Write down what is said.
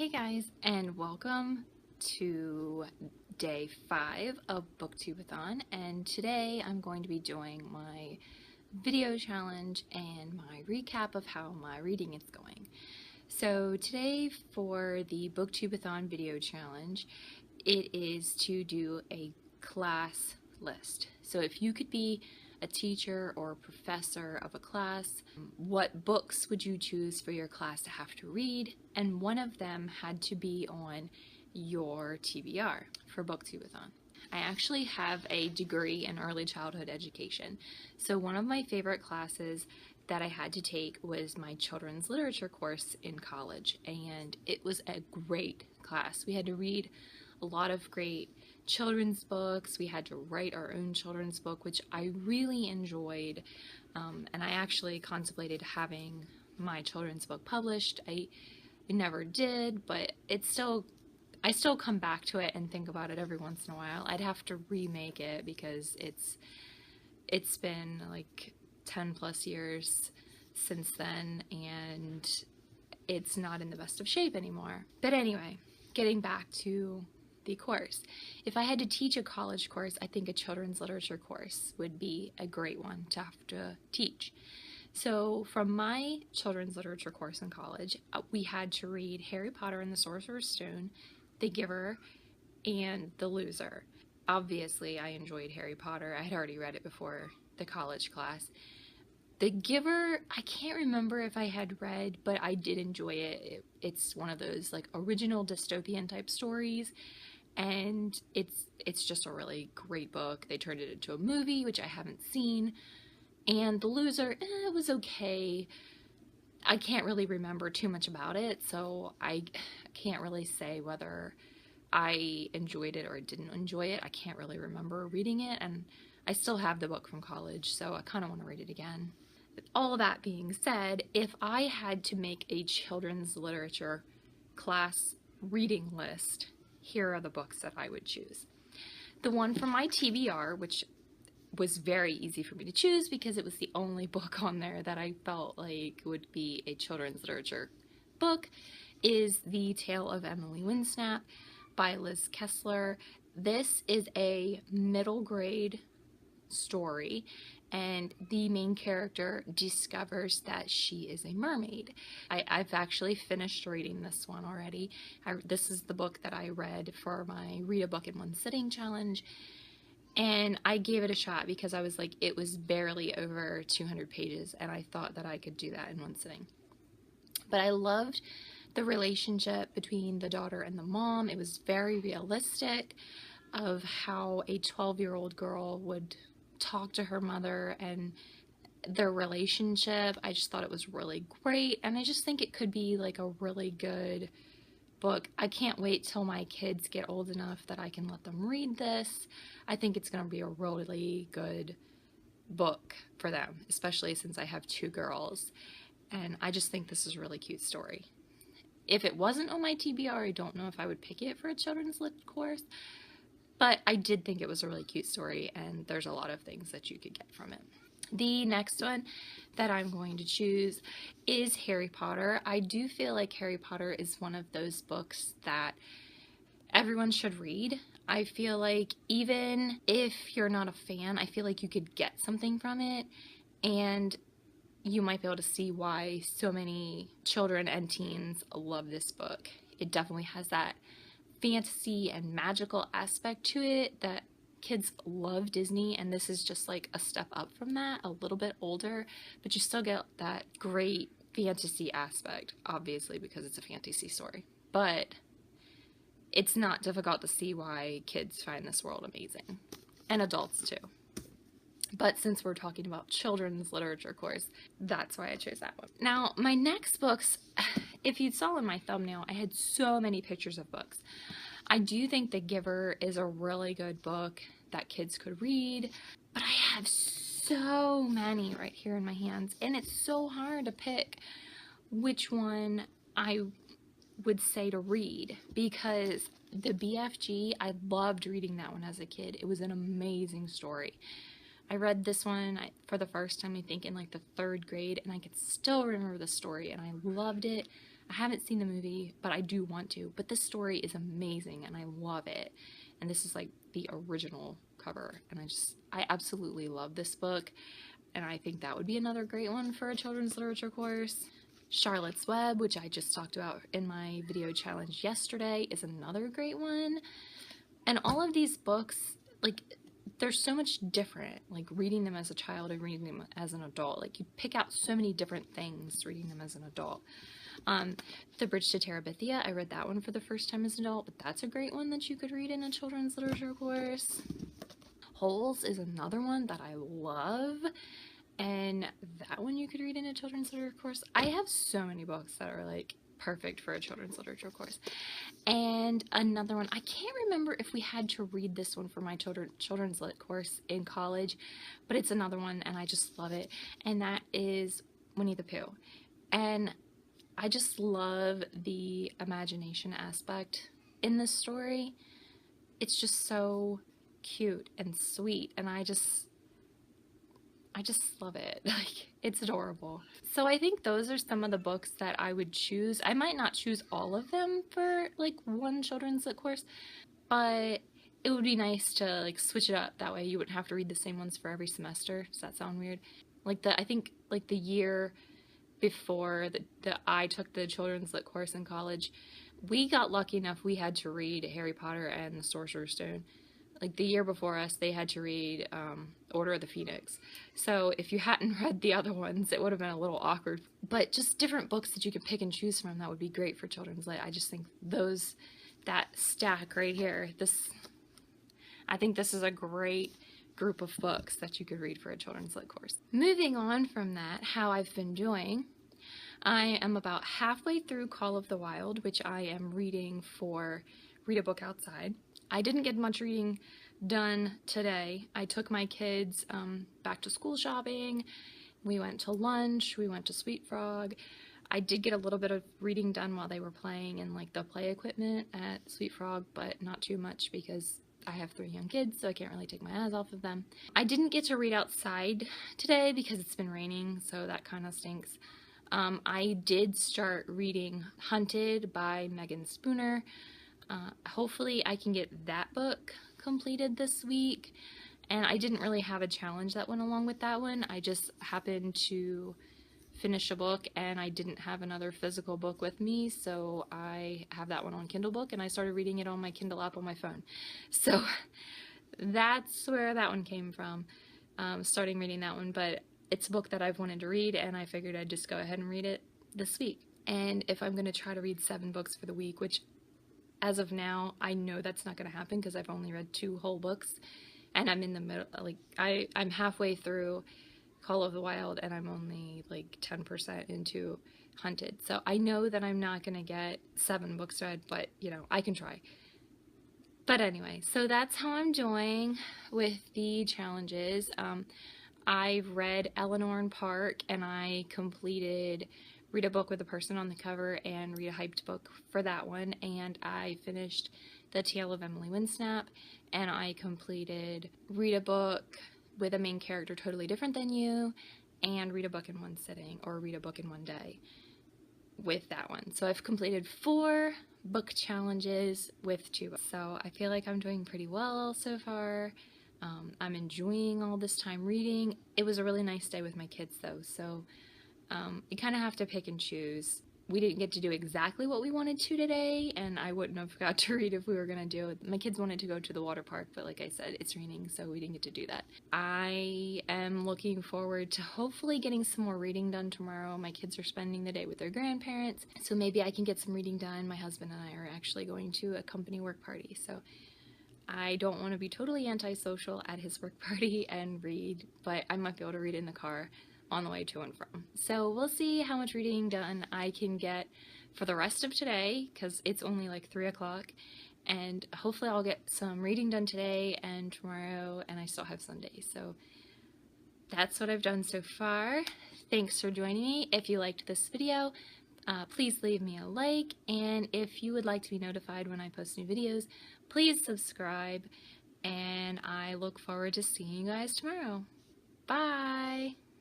Hey guys, and welcome to day 5 of Booktube-a-thon, and today I'm going to be doing my video challenge and my recap of how my reading is going. So today for the Booktube-a-thon video challenge, it is to do a class list. So if you could be a teacher or a professor of a class, what books would you choose for your class to have to read? And one of them had to be on your TBR for Booktube-a-thon. I actually have a degree in early childhood education. So one of my favorite classes that I had to take was my children's literature course in college, and it was a great class. We had to read a lot of great children's books. We had to write our own children's book, which I really enjoyed, and I actually contemplated having my children's book published. I never did, but I still come back to it and think about it every once in a while. I'd have to remake it because it's been like 10 plus years since then, and it's not in the best of shape anymore. But anyway, getting back to the course. If I had to teach a college course, I think a children's literature course would be a great one to have to teach. So from my children's literature course in college, we had to read Harry Potter and the Sorcerer's Stone, The Giver, and The Loser. Obviously, I enjoyed Harry Potter. I had already read it before the college class. The Giver, I can't remember if I had read, but I did enjoy it. It's one of those like original dystopian type stories, and it's just a really great book. They turned it into a movie, which I haven't seen. And The Loser, it was okay. I can't really remember too much about it, so I can't really say whether I enjoyed it or didn't enjoy it. I can't really remember reading it, and I still have the book from college, so I kind of want to read it again. All that being said, if I had to make a children's literature class reading list, here are the books that I would choose. The one from my TBR, which was very easy for me to choose because it was the only book on there that I felt like would be a children's literature book, is The Tale of Emily Winsnap by Liz Kessler. This is a middle grade story, and the main character discovers that she is a mermaid. I've actually finished reading this one already. This is the book that I read for my Read a Book in One Sitting challenge, and I gave it a shot because I was like, it was barely over 200 pages, and I thought that I could do that in one sitting. But I loved the relationship between the daughter and the mom. It was very realistic of how a 12-year-old girl would talk to her mother and their relationship. I just thought it was really great, and I just think it could be like a really good book. I can't wait till my kids get old enough that I can let them read this. I think it's going to be a really good book for them, especially since I have 2 girls, and I just think this is a really cute story. If it wasn't on my TBR, I don't know if I would pick it for a children's lit course, but I did think it was a really cute story, and there's a lot of things that you could get from it. The next one that I'm going to choose is Harry Potter. I do feel like Harry Potter is one of those books that everyone should read. I feel like even if you're not a fan, I feel like you could get something from it, and you might be able to see why so many children and teens love this book. It definitely has that fantasy and magical aspect to it that kids love Disney, and this is just like a step up from that, a little bit older, but you still get that great fantasy aspect, obviously, because it's a fantasy story. But it's not difficult to see why kids find this world amazing, and adults too. But since we're talking about children's literature course, that's why I chose that one. Now, my next books, if you saw in my thumbnail, I had so many pictures of books. I do think The Giver is a really good book that kids could read, but I have so many right here in my hands, and it's so hard to pick which one I would say to read, because the BFG, I loved reading that one as a kid. It was an amazing story. I read this one for the first time, I think, in like the 3rd grade, and I could still remember the story, and I loved it. I haven't seen the movie, but I do want to. But this story is amazing and I love it. And this is like the original cover, and I absolutely love this book, and I think that would be another great one for a children's literature course. Charlotte's Web, which I just talked about in my video challenge yesterday, is another great one. And all of these books, like, they're so much different, like reading them as a child and reading them as an adult. Like, you pick out so many different things reading them as an adult. The Bridge to Terabithia, I read that one for the first time as an adult, but that's a great one that you could read in a children's literature course. Holes is another one that I love, and that one you could read in a children's literature course. I have so many books that are like perfect for a children's literature course. And another one, I can't remember if we had to read this one for my children's lit course in college, but it's another one and I just love it, and that is Winnie the Pooh. And I just love the imagination aspect in this story. It's just so cute and sweet, and I just love it. Like, it's adorable. So I think those are some of the books that I would choose. I might not choose all of them for like one children's lit course, but it would be nice to like switch it up. That way you wouldn't have to read the same ones for every semester. Does that sound weird? Like I think like the year before I took the children's lit course in college, we got lucky enough we had to read Harry Potter and the Sorcerer's Stone. Like the year before us, they had to read Order of the Phoenix. So if you hadn't read the other ones, it would have been a little awkward. But just different books that you can pick and choose from, that would be great for children's lit. I just think that stack right here, I think this is a great group of books that you could read for a children's lit course. Moving on from that, how I've been doing. I am about halfway through Call of the Wild, which I am reading for Read a Book Outside. I didn't get much reading done today. I took my kids back to school shopping. We went to lunch. We went to Sweet Frog. I did get a little bit of reading done while they were playing in like the play equipment at Sweet Frog, but not too much because I have 3 young kids, so I can't really take my eyes off of them. I didn't get to read outside today because it's been raining, so that kind of stinks. I did start reading Hunted by Megan Spooner. Hopefully I can get that book completed this week, and I didn't really have a challenge that went along with that one. I just happened to finish a book and I didn't have another physical book with me, so I have that one on Kindle book and I started reading it on my Kindle app on my phone. So that's where that one came from, starting reading that one. But it's a book that I've wanted to read, and I figured I'd just go ahead and read it this week. And if I'm going to try to read 7 books for the week, which as of now I know that's not going to happen because I've only read 2 whole books, and I'm in the middle, like I'm halfway through Call of the Wild and I'm only like 10% into Hunted. So I know that I'm not going to get 7 books read, but you know, I can try. But anyway, so that's how I'm doing with the challenges. I read Eleanor and Park, and I completed Read a Book with a Person on the Cover and Read a Hyped Book for that one, and I finished The Tale of Emily Winsnap, and I completed Read a Book with a main character totally different than you, and Read a Book in One Sitting, or Read a Book in One Day with that one. So I've completed 4 book challenges with 2 books. So I feel like I'm doing pretty well so far. I'm enjoying all this time reading. It was a really nice day with my kids though, so you kind of have to pick and choose. We didn't get to do exactly what we wanted to today, and I wouldn't have got to read if we were going to do it. My kids wanted to go to the water park, but like I said, it's raining, so we didn't get to do that. I am looking forward to hopefully getting some more reading done tomorrow. My kids are spending the day with their grandparents, so maybe I can get some reading done. My husband and I are actually going to a company work party, so I don't want to be totally antisocial at his work party and read, but I might be able to read in the car on the way to and from. So we'll see how much reading done I can get for the rest of today, because it's only like 3 o'clock, and hopefully I'll get some reading done today and tomorrow, and I still have Sunday. So that's what I've done so far. Thanks for joining me. If you liked this video, please leave me a like, and if you would like to be notified when I post new videos, please subscribe, and I look forward to seeing you guys tomorrow. Bye!